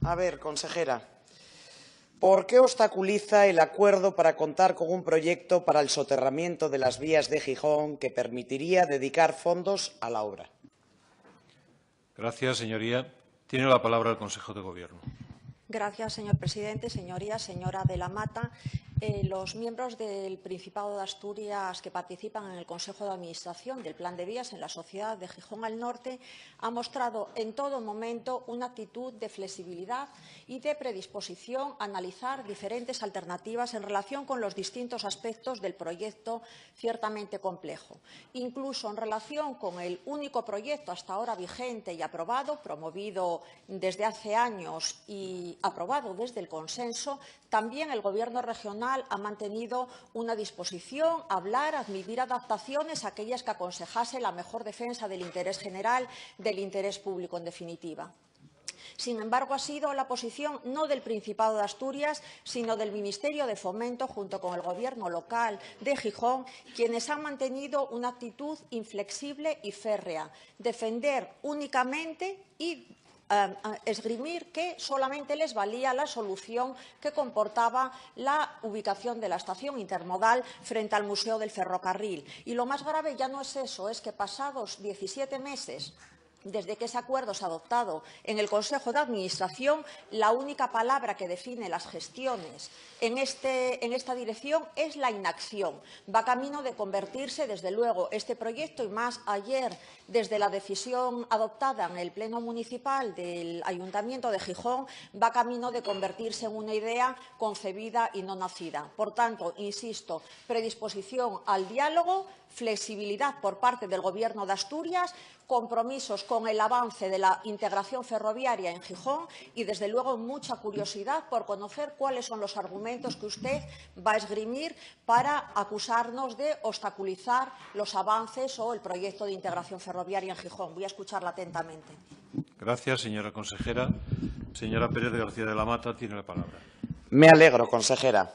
A ver, consejera, ¿por qué obstaculiza el acuerdo para contar con un proyecto para el soterramiento de las vías de Gijón que permitiría dedicar fondos a la obra? Gracias, señoría. Tiene la palabra el Consejo de Gobierno. Gracias, señor presidente. Señorías, señora de la Mata, los miembros del Principado de Asturias que participan en el Consejo de Administración del Plan de Vías en la Sociedad de Gijón al Norte han mostrado en todo momento una actitud de flexibilidad y de predisposición a analizar diferentes alternativas en relación con los distintos aspectos del proyecto ciertamente complejo. Incluso en relación con el único proyecto hasta ahora vigente y aprobado, promovido desde hace años y aprobado desde el consenso, también el Gobierno regional ha mantenido una disposición a hablar, a admitir adaptaciones, aquellas que aconsejase la mejor defensa del interés general, del interés público, en definitiva. Sin embargo, ha sido la posición no del Principado de Asturias, sino del Ministerio de Fomento, junto con el Gobierno local de Gijón, quienes han mantenido una actitud inflexible y férrea, defender únicamente y esgrimir que solamente les valía la solución que comportaba la ubicación de la estación intermodal frente al Museo del Ferrocarril. Y lo más grave ya no es eso, es que pasados 17 meses desde que ese acuerdo se ha adoptado en el Consejo de Administración, la única palabra que define las gestiones en esta dirección es la inacción. Va camino de convertirse, desde luego, este proyecto, y más ayer, desde la decisión adoptada en el Pleno Municipal del Ayuntamiento de Gijón, va camino de convertirse en una idea concebida y no nacida. Por tanto, insisto, predisposición al diálogo, flexibilidad por parte del Gobierno de Asturias, compromisos con el avance de la integración ferroviaria en Gijón y, desde luego, mucha curiosidad por conocer cuáles son los argumentos que usted va a esgrimir para acusarnos de obstaculizar los avances o el proyecto de integración ferroviaria en Gijón. Voy a escucharla atentamente. Gracias, señora consejera. Señora Pérez de García de la Mata, tiene la palabra. Me alegro, consejera.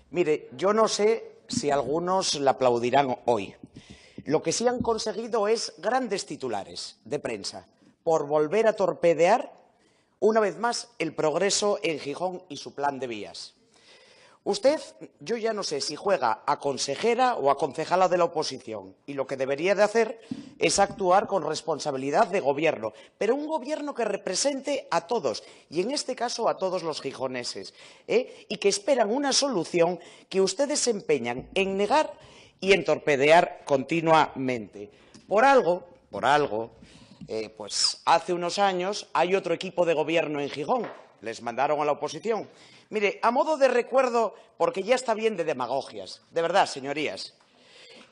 Mire, yo no sé si algunos la aplaudirán hoy. Lo que sí han conseguido es grandes titulares de prensa por volver a torpedear una vez más el progreso en Gijón y su plan de vías. Usted, yo ya no sé si juega a consejera o a concejala de la oposición, y lo que debería de hacer es actuar con responsabilidad de gobierno, pero un gobierno que represente a todos, y en este caso a todos los gijoneses, y que esperan una solución que ustedes se empeñan en negar y en torpedear continuamente. Por algo, pues hace unos años hay otro equipo de gobierno en Gijón, les mandaron a la oposición. Mire, a modo de recuerdo, porque ya está bien de demagogias, de verdad, señorías,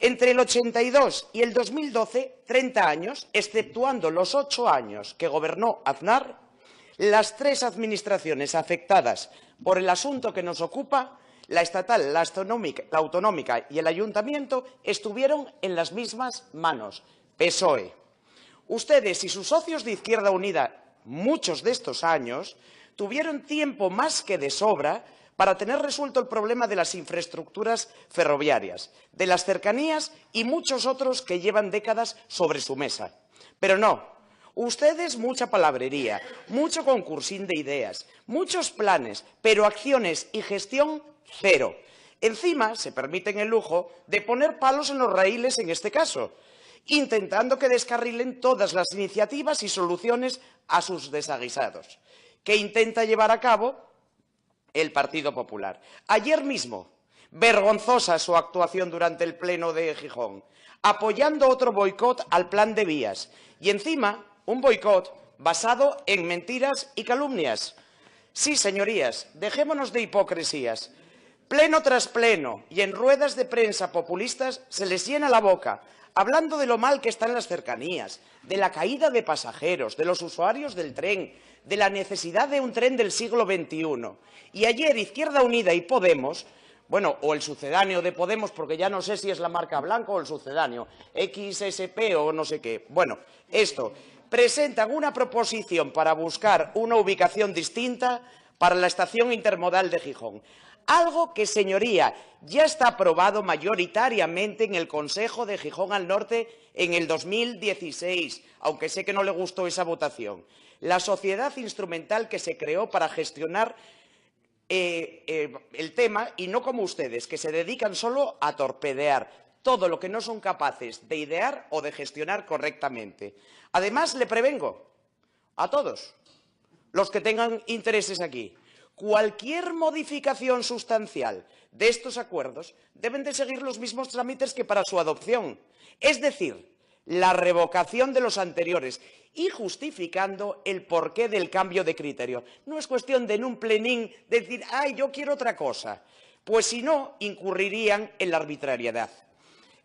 entre el 82 y el 2012, 30 años, exceptuando los 8 años que gobernó Aznar, las 3 administraciones afectadas por el asunto que nos ocupa, la estatal, la autonómica y el ayuntamiento, estuvieron en las mismas manos, PSOE. Ustedes y sus socios de Izquierda Unida, muchos de estos años, tuvieron tiempo más que de sobra para tener resuelto el problema de las infraestructuras ferroviarias, de las cercanías y muchos otros que llevan décadas sobre su mesa. Pero no, ustedes mucha palabrería, mucho concursín de ideas, muchos planes, pero acciones y gestión cero. Encima se permiten el lujo de poner palos en los raíles en este caso, intentando que descarrilen todas las iniciativas y soluciones a sus desaguisados, que intenta llevar a cabo el Partido Popular. Ayer mismo, vergonzosa su actuación durante el Pleno de Gijón, apoyando otro boicot al plan de vías y, encima, un boicot basado en mentiras y calumnias. Sí, señorías, dejémonos de hipocresías. Pleno tras pleno y en ruedas de prensa populistas se les llena la boca hablando de lo mal que están las cercanías, de la caída de pasajeros, de los usuarios del tren, de la necesidad de un tren del siglo XXI. Y ayer Izquierda Unida y Podemos, bueno, o el sucedáneo de Podemos, porque ya no sé si es la marca blanca o el sucedáneo, XSP o no sé qué. Bueno, presentan una proposición para buscar una ubicación distinta para la estación intermodal de Gijón. Algo que, señoría, ya está aprobado mayoritariamente en el Concejo de Gijón al Norte en el 2016, aunque sé que no le gustó esa votación. La sociedad instrumental que se creó para gestionar el tema, y no como ustedes, que se dedican solo a torpedear todo lo que no son capaces de idear o de gestionar correctamente. Además, le prevengo a todos los que tengan intereses aquí: cualquier modificación sustancial de estos acuerdos deben de seguir los mismos trámites que para su adopción, es decir, la revocación de los anteriores y justificando el porqué del cambio de criterio. No es cuestión de en un plenín decir «ay, yo quiero otra cosa», pues si no, incurrirían en la arbitrariedad.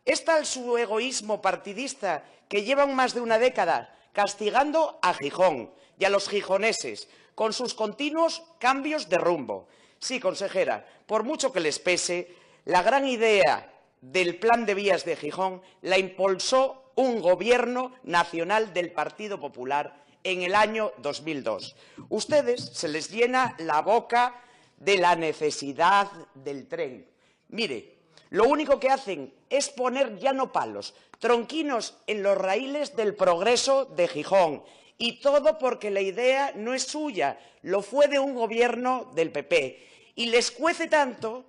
Es tal su egoísmo partidista que llevan más de una década castigando a Gijón y a los gijoneses con sus continuos cambios de rumbo. Sí, consejera, por mucho que les pese, la gran idea del Plan de Vías de Gijón la impulsó un gobierno nacional del Partido Popular en el año 2002. Ustedes se les llena la boca de la necesidad del tren. Mire, lo único que hacen es poner ya no palos, tronquinos en los raíles del progreso de Gijón. Y todo porque la idea no es suya, lo fue de un gobierno del PP. Y les cuece tanto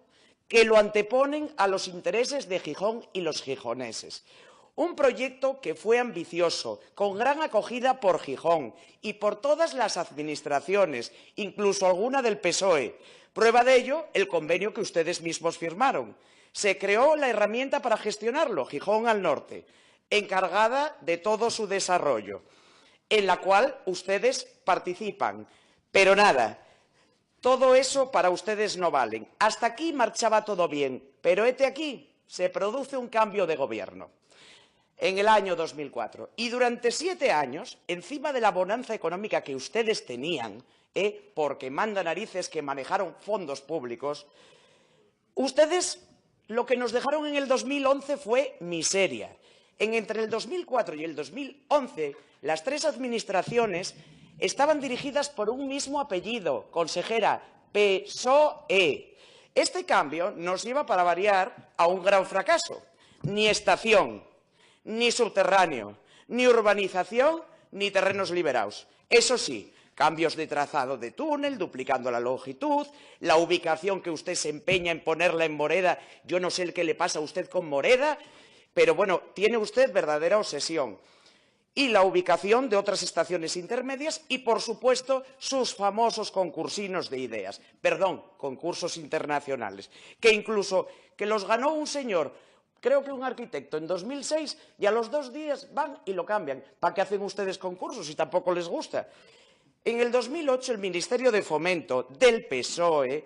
que lo anteponen a los intereses de Gijón y los gijoneses. Un proyecto que fue ambicioso, con gran acogida por Gijón y por todas las administraciones, incluso alguna del PSOE. Prueba de ello, el convenio que ustedes mismos firmaron. Se creó la herramienta para gestionarlo, Gijón al Norte, encargada de todo su desarrollo, en la cual ustedes participan. Pero nada, todo eso para ustedes no valen. Hasta aquí marchaba todo bien, pero hete aquí, se produce un cambio de gobierno en el año 2004. Y durante 7 años, encima de la bonanza económica que ustedes tenían, porque manda narices que manejaron fondos públicos, ustedes lo que nos dejaron en el 2011 fue miseria. Entre el 2004 y el 2011, las 3 administraciones estaban dirigidas por un mismo apellido, consejera, PSOE. Este cambio nos lleva, para variar, a un gran fracaso. Ni estación, ni subterráneo, ni urbanización, ni terrenos liberados. Eso sí, cambios de trazado de túnel, duplicando la longitud, la ubicación que usted se empeña en ponerla en Moreda. Yo no sé qué le pasa a usted con Moreda, pero bueno, tiene usted verdadera obsesión. Y la ubicación de otras estaciones intermedias y, por supuesto, sus famosos concursinos de ideas. Perdón, concursos internacionales, que incluso que los ganó un señor, creo que un arquitecto, en 2006, y a los 2 días van y lo cambian. ¿Para qué hacen ustedes concursos si tampoco les gusta? En el 2008, el Ministerio de Fomento del PSOE,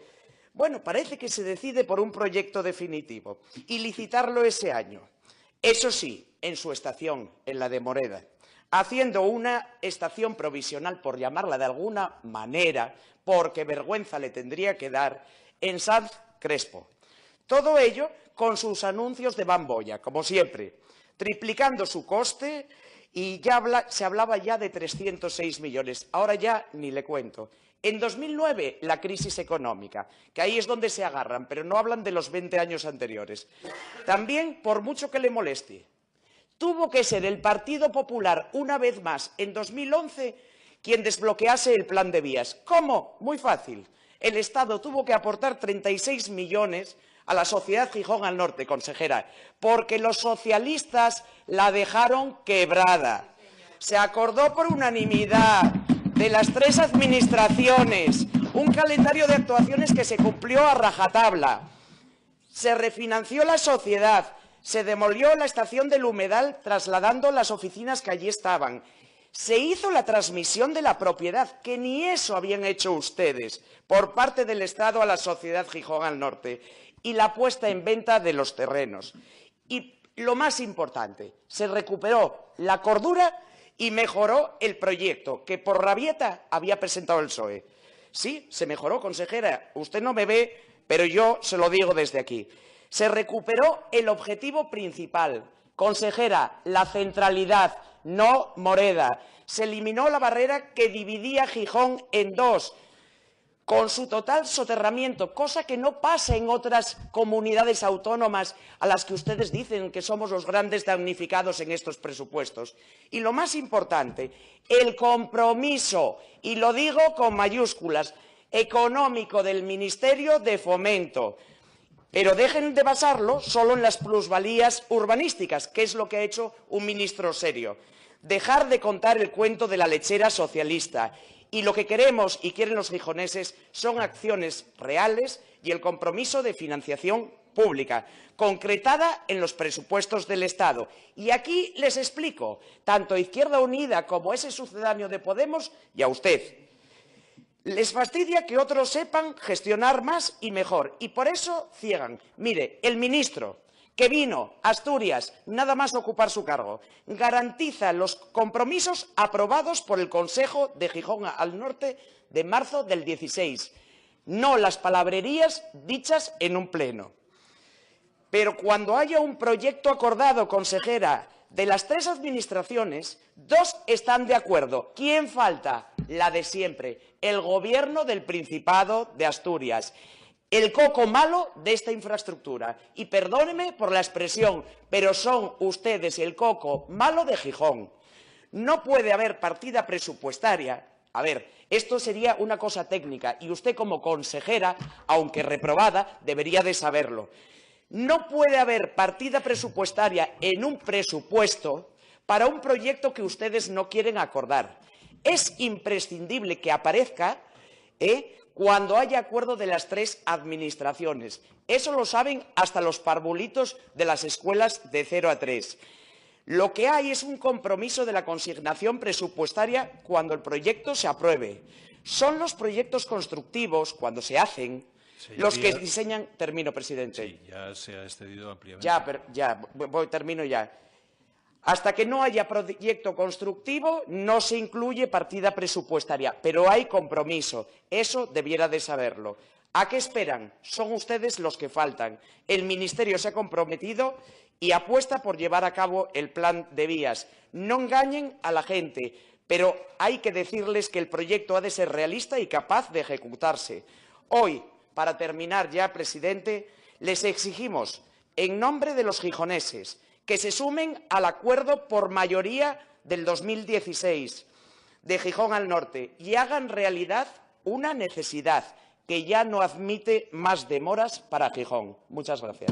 bueno, parece que se decide por un proyecto definitivo y licitarlo ese año. Eso sí, en su estación, en la de Moreda, haciendo una estación provisional, por llamarla de alguna manera, porque vergüenza le tendría que dar, en Sanz Crespo. Todo ello con sus anuncios de bambolla, como siempre, triplicando su coste, y se hablaba ya de 306 millones. Ahora ya ni le cuento. En 2009, la crisis económica, que ahí es donde se agarran, pero no hablan de los 20 años anteriores. También, por mucho que le moleste, tuvo que ser el Partido Popular, una vez más, en 2011, quien desbloquease el plan de vías. ¿Cómo? Muy fácil. El Estado tuvo que aportar 36 millones a la sociedad Gijón al Norte, consejera, porque los socialistas la dejaron quebrada. Se acordó por unanimidad de las 3 administraciones un calendario de actuaciones que se cumplió a rajatabla. Se refinanció la sociedad, se demolió la estación del Humedal trasladando las oficinas que allí estaban. Se hizo la transmisión de la propiedad, que ni eso habían hecho ustedes, por parte del Estado a la sociedad Gijón al Norte, y la puesta en venta de los terrenos. Y lo más importante, se recuperó la cordura y mejoró el proyecto que por rabieta había presentado el PSOE. Sí, se mejoró, consejera. Usted no me ve, pero yo se lo digo desde aquí. Se recuperó el objetivo principal. Consejera, la centralidad, no Moreda. Se eliminó la barrera que dividía Gijón en 2. con su total soterramiento, cosa que no pasa en otras comunidades autónomas a las que ustedes dicen que somos los grandes damnificados en estos presupuestos. Y lo más importante, el compromiso, y lo digo con mayúsculas, económico del Ministerio de Fomento. Pero dejen de basarlo solo en las plusvalías urbanísticas, que es lo que ha hecho un ministro serio. Dejar de contar el cuento de la lechera socialista. Y lo que queremos y quieren los gijoneses son acciones reales y el compromiso de financiación pública, concretada en los presupuestos del Estado. Y aquí les explico, tanto a Izquierda Unida como a ese sucedáneo de Podemos y a usted. Les fastidia que otros sepan gestionar más y mejor, y por eso ciegan. Mire, el ministro que vino a Asturias nada más ocupar su cargo, garantiza los compromisos aprobados por el Consejo de Gijón al Norte de marzo del 16, no las palabrerías dichas en un pleno. Pero cuando haya un proyecto acordado, consejera, de las 3 administraciones, 2 están de acuerdo. ¿Quién falta? La de siempre, el Gobierno del Principado de Asturias. El coco malo de esta infraestructura. Y perdónenme por la expresión, pero son ustedes el coco malo de Gijón. No puede haber partida presupuestaria. A ver, esto sería una cosa técnica y usted como consejera, aunque reprobada, debería de saberlo. No puede haber partida presupuestaria en un presupuesto para un proyecto que ustedes no quieren acordar. Es imprescindible que aparezca cuando haya acuerdo de las 3 administraciones. Eso lo saben hasta los parvulitos de las escuelas de 0 a 3. Lo que hay es un compromiso de la consignación presupuestaria cuando el proyecto se apruebe. Son los proyectos constructivos, cuando se hacen, los que diseñan... Termino, presidente. Sí, ya se ha excedido ampliamente. Termino ya. Hasta que no haya proyecto constructivo, no se incluye partida presupuestaria, pero hay compromiso. Eso debiera de saberlo. ¿A qué esperan? Son ustedes los que faltan. El Ministerio se ha comprometido y apuesta por llevar a cabo el plan de vías. No engañen a la gente, pero hay que decirles que el proyecto ha de ser realista y capaz de ejecutarse. Hoy, para terminar ya, presidente, les exigimos, en nombre de los gijoneses, que se sumen al acuerdo por mayoría del 2016 de Gijón al Norte y hagan realidad una necesidad que ya no admite más demoras para Gijón. Muchas gracias.